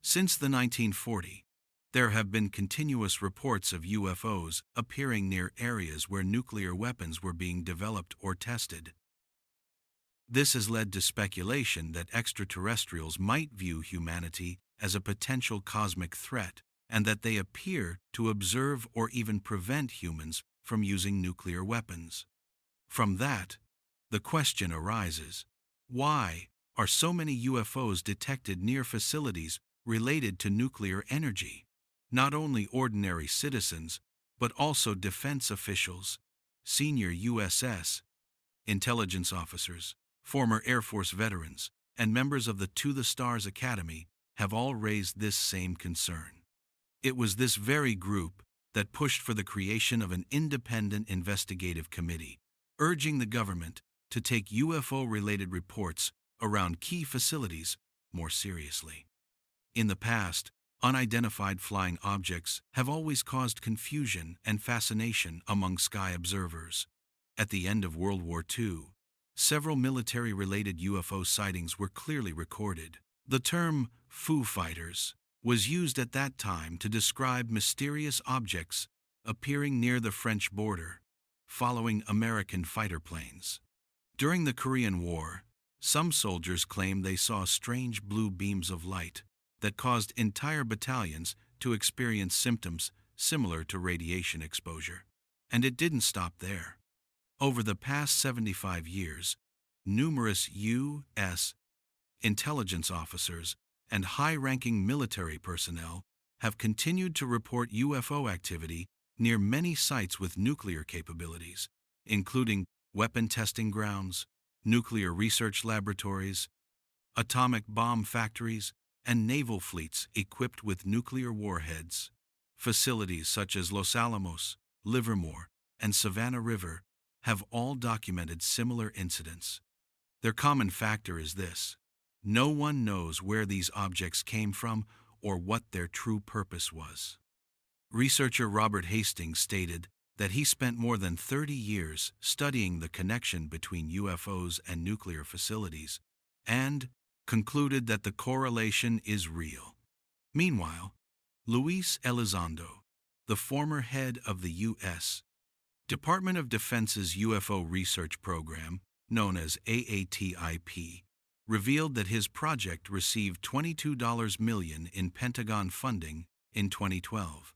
Since the 1940s, there have been continuous reports of UFOs appearing near areas where nuclear weapons were being developed or tested. This has led to speculation that extraterrestrials might view humanity as a potential cosmic threat, and that they appear to observe or even prevent humans from using nuclear weapons. From that, the question arises, why are so many UFOs detected near facilities related to nuclear energy? Not only ordinary citizens, but also defense officials, senior USS, intelligence officers, former Air Force veterans, and members of the To the Stars Academy have all raised this same concern. It was this very group that pushed for the creation of an independent investigative committee, urging the government to take UFO-related reports around key facilities more seriously. In the past, unidentified flying objects have always caused confusion and fascination among sky observers. At the end of World War II, several military-related UFO sightings were clearly recorded. The term Foo Fighters was used at that time to describe mysterious objects appearing near the French border, following American fighter planes. During the Korean War, some soldiers claimed they saw strange blue beams of light that caused entire battalions to experience symptoms similar to radiation exposure. And it didn't stop there. Over the past 75 years, numerous U.S. intelligence officers and high-ranking military personnel have continued to report UFO activity near many sites with nuclear capabilities, including weapon testing grounds, nuclear research laboratories, atomic bomb factories, and naval fleets equipped with nuclear warheads. Facilities such as Los Alamos, Livermore, and Savannah River have all documented similar incidents. Their common factor is this: no one knows where these objects came from or what their true purpose was. Researcher Robert Hastings stated that he spent more than 30 years studying the connection between UFOs and nuclear facilities, and concluded that the correlation is real. Meanwhile, Luis Elizondo, the former head of the U.S. Department of Defense's UFO research program, known as AATIP, revealed that his project received $22 million in Pentagon funding in 2012.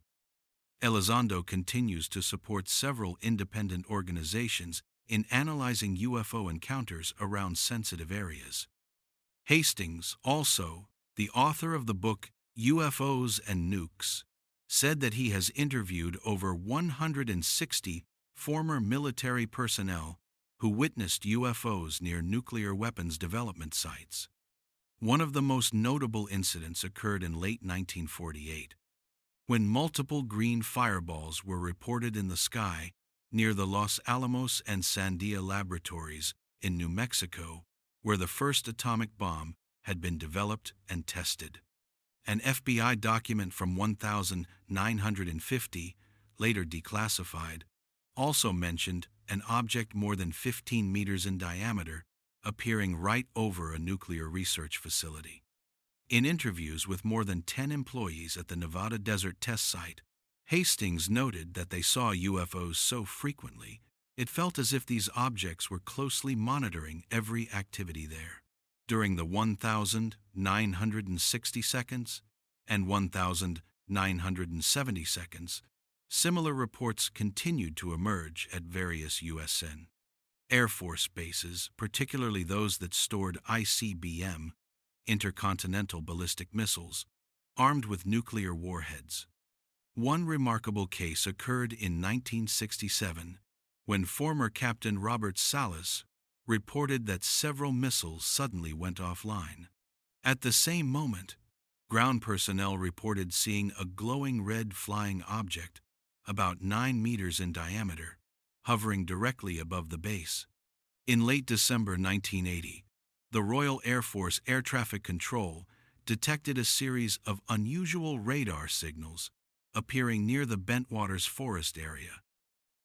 Elizondo continues to support several independent organizations in analyzing UFO encounters around sensitive areas. Hastings, also the author of the book UFOs and Nukes, said that he has interviewed over 160 former military personnel who witnessed UFOs near nuclear weapons development sites. One of the most notable incidents occurred in late 1948, when multiple green fireballs were reported in the sky near the Los Alamos and Sandia laboratories in New Mexico, where the first atomic bomb had been developed and tested. An FBI document from 1950, later declassified, also mentioned an object more than 15 meters in diameter appearing right over a nuclear research facility. In interviews with more than 10 employees at the Nevada Desert Test Site, Hastings noted that they saw UFOs so frequently it felt as if these objects were closely monitoring every activity there. During the 1,960 seconds and 1,970 seconds, similar reports continued to emerge at various USN Air Force bases, particularly those that stored ICBM, intercontinental ballistic missiles, armed with nuclear warheads. One remarkable case occurred in 1967, when former Captain Robert Salas reported that several missiles suddenly went offline. At the same moment, ground personnel reported seeing a glowing red flying object about 9 meters in diameter, hovering directly above the base. In late December 1980, the Royal Air Force Air Traffic Control detected a series of unusual radar signals appearing near the Bentwaters forest area.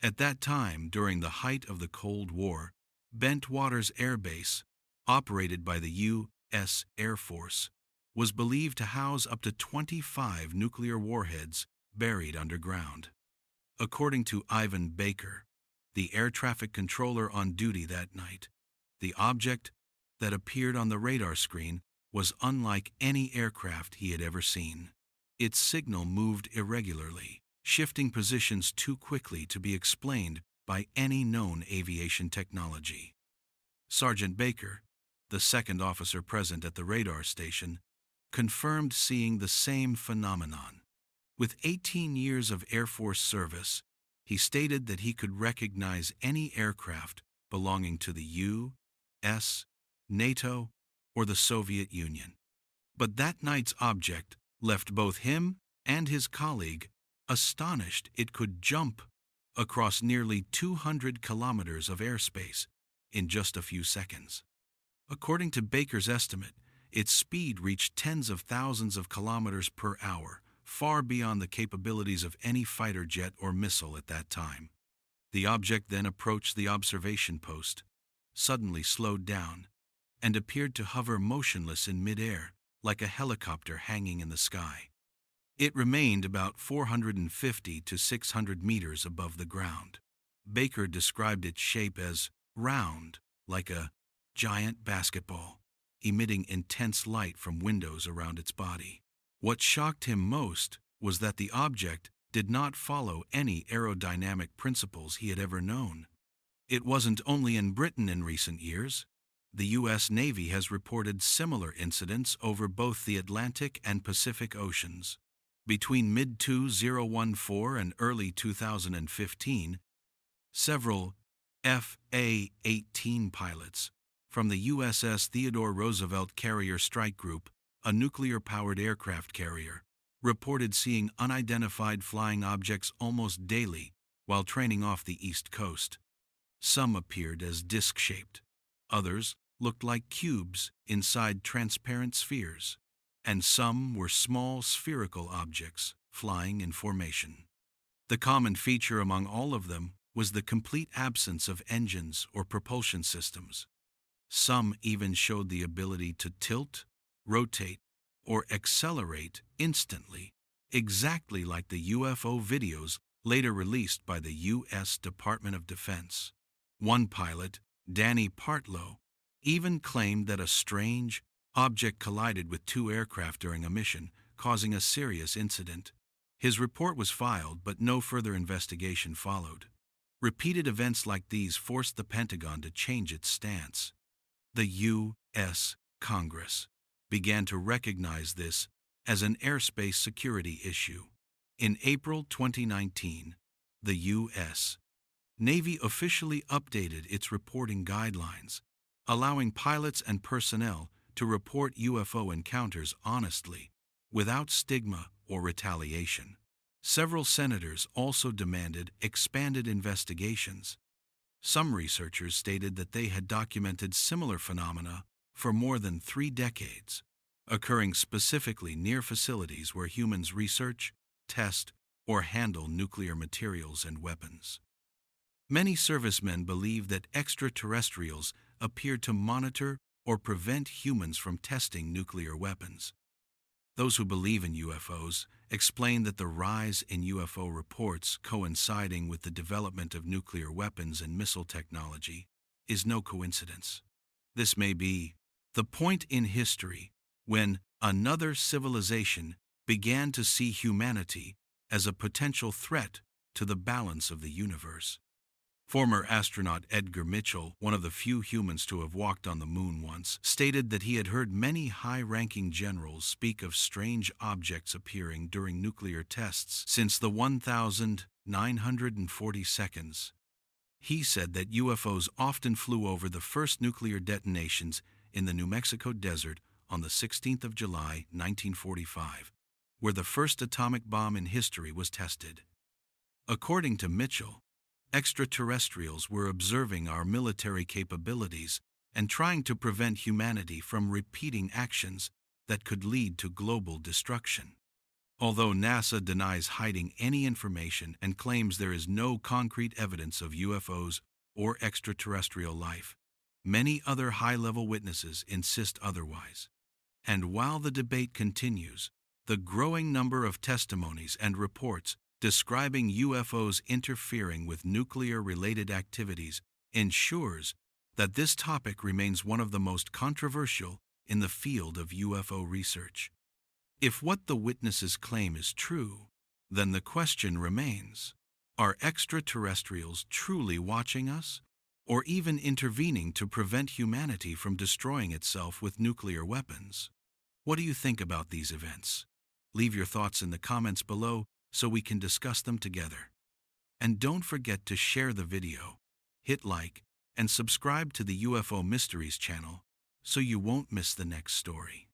At that time, during the height of the Cold War, Bentwaters Air Base, operated by the U.S. Air Force, was believed to house up to 25 nuclear warheads buried underground. According to Ivan Baker, the air traffic controller on duty that night, the object that appeared on the radar screen was unlike any aircraft he had ever seen. Its signal moved irregularly, shifting positions too quickly to be explained by any known aviation technology. Sergeant Baker, the second officer present at the radar station, confirmed seeing the same phenomenon. With 18 years of Air Force service, he stated that he could recognize any aircraft belonging to the U.S., NATO, or the Soviet Union. But that night's object left both him and his colleague astonished it could jump across nearly 200 kilometers of airspace in just a few seconds. According to Baker's estimate, its speed reached tens of thousands of kilometers per hour, far beyond the capabilities of any fighter jet or missile at that time. The object then approached the observation post, suddenly slowed down, and appeared to hover motionless in midair, like a helicopter hanging in the sky. It remained about 450 to 600 meters above the ground. Baker described its shape as round, like a giant basketball, emitting intense light from windows around its body. What shocked him most was that the object did not follow any aerodynamic principles he had ever known. It wasn't only in Britain in recent years. The U.S. Navy has reported similar incidents over both the Atlantic and Pacific Oceans. Between mid-2014 and early 2015, several FA-18 pilots from the USS Theodore Roosevelt Carrier Strike Group, a nuclear-powered aircraft carrier, reported seeing unidentified flying objects almost daily while training off the East Coast. Some appeared as disc-shaped, others looked like cubes inside transparent spheres, and some were small spherical objects flying in formation. The common feature among all of them was the complete absence of engines or propulsion systems. Some even showed the ability to tilt, rotate, or accelerate instantly, exactly like the UFO videos later released by the U.S. Department of Defense. One pilot, Danny Partlow, even claimed that a strange object collided with two aircraft during a mission, causing a serious incident. His report was filed, but no further investigation followed. Repeated events like these forced the Pentagon to change its stance. The U.S. Congress began to recognize this as an airspace security issue. In April 2019, the U.S. Navy officially updated its reporting guidelines, allowing pilots and personnel to report UFO encounters honestly, without stigma or retaliation. Several senators also demanded expanded investigations. Some researchers stated that they had documented similar phenomena for more than 3 decades, occurring specifically near facilities where humans research, test, or handle nuclear materials and weapons. Many servicemen believe that extraterrestrials appear to monitor or prevent humans from testing nuclear weapons. Those who believe in UFOs explain that the rise in UFO reports coinciding with the development of nuclear weapons and missile technology is no coincidence. This may be the point in history when another civilization began to see humanity as a potential threat to the balance of the universe. Former astronaut Edgar Mitchell, one of the few humans to have walked on the moon once, stated that he had heard many high-ranking generals speak of strange objects appearing during nuclear tests since the 1940 seconds. He said that UFOs often flew over the first nuclear detonations in the New Mexico desert on the 16th of July, 1945, where the first atomic bomb in history was tested. According to Mitchell, extraterrestrials were observing our military capabilities and trying to prevent humanity from repeating actions that could lead to global destruction. Although NASA denies hiding any information and claims there is no concrete evidence of UFOs or extraterrestrial life, many other high-level witnesses insist otherwise. And while the debate continues, the growing number of testimonies and reports describing UFOs interfering with nuclear-related activities ensures that this topic remains one of the most controversial in the field of UFO research. If what the witnesses claim is true, then the question remains, are extraterrestrials truly watching us, or even intervening to prevent humanity from destroying itself with nuclear weapons? What do you think about these events? Leave your thoughts in the comments below so we can discuss them together. And don't forget to share the video, hit like, and subscribe to the UFO Mysteries channel so you won't miss the next story.